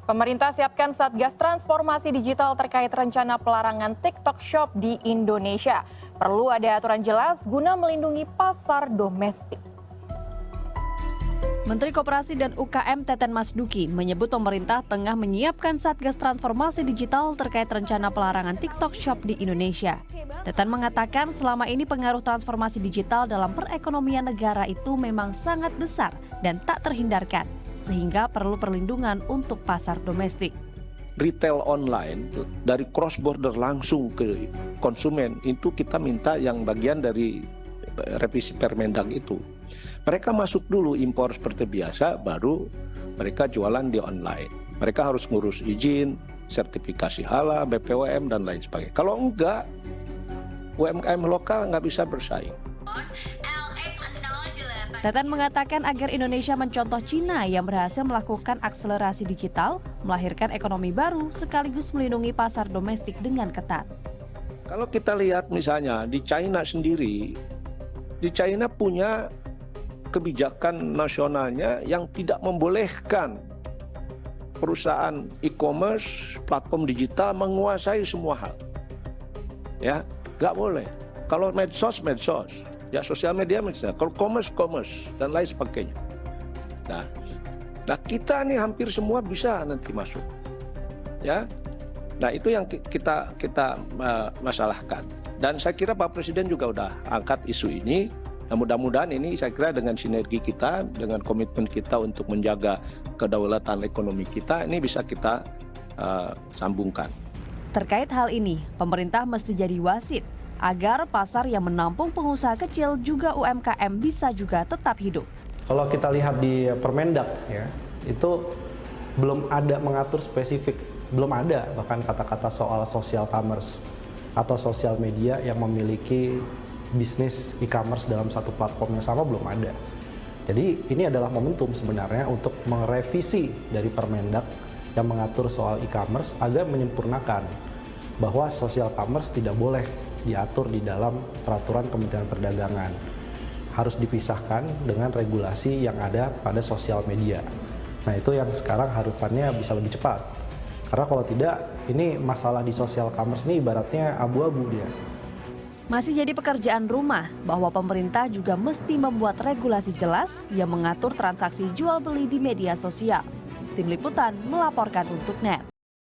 Pemerintah siapkan Satgas Transformasi Digital terkait rencana pelarangan TikTok Shop di Indonesia. Perlu ada aturan jelas guna melindungi pasar domestik. Menteri Koperasi dan UKM Teten Mas Duki menyebut pemerintah tengah menyiapkan Satgas Transformasi Digital terkait rencana pelarangan TikTok Shop di Indonesia. Teten mengatakan selama ini pengaruh transformasi digital dalam perekonomian negara itu memang sangat besar dan tak terhindarkan, sehingga perlu perlindungan untuk pasar domestik. Retail online dari cross border langsung ke konsumen itu kita minta yang bagian dari revisi Permendag itu. Mereka masuk dulu impor seperti biasa, baru mereka jualan di online. Mereka harus ngurus izin, sertifikasi halal, BPOM, dan lain sebagainya. Kalau enggak, UMKM lokal nggak bisa bersaing. Teten mengatakan agar Indonesia mencontoh Cina yang berhasil melakukan akselerasi digital, melahirkan ekonomi baru sekaligus melindungi pasar domestik dengan ketat. Kalau kita lihat misalnya di China sendiri, di China punya kebijakan nasionalnya yang tidak membolehkan perusahaan e-commerce, platform digital menguasai semua hal. Ya, nggak boleh. Kalau medsos, ya sosial media, kalau commerce, dan lain sebagainya. Nah kita nih hampir semua bisa nanti masuk. Ya, nah itu yang kita masalahkan. Dan saya kira Pak Presiden juga udah angkat isu ini. Nah, mudah-mudahan ini saya kira dengan sinergi kita, dengan komitmen kita untuk menjaga kedaulatan ekonomi kita, ini bisa kita sambungkan. Terkait hal ini, pemerintah mesti jadi wasit agar pasar yang menampung pengusaha kecil juga UMKM bisa juga tetap hidup. Kalau kita lihat di Permendag ya, itu belum ada mengatur spesifik, belum ada bahkan kata-kata soal social commerce atau sosial media yang memiliki bisnis e-commerce dalam satu platform yang sama, belum ada. Jadi ini adalah momentum sebenarnya untuk merevisi dari Permendag yang mengatur soal e-commerce agar menyempurnakan bahwa social commerce tidak boleh diatur di dalam peraturan Kementerian Perdagangan. Harus dipisahkan dengan regulasi yang ada pada sosial media. Nah itu yang sekarang harapannya bisa lebih cepat. Karena kalau tidak, ini masalah di social commerce ini ibaratnya abu-abu dia. Masih jadi pekerjaan rumah bahwa pemerintah juga mesti membuat regulasi jelas yang mengatur transaksi jual beli di media sosial. Tim Liputan melaporkan untuk NET.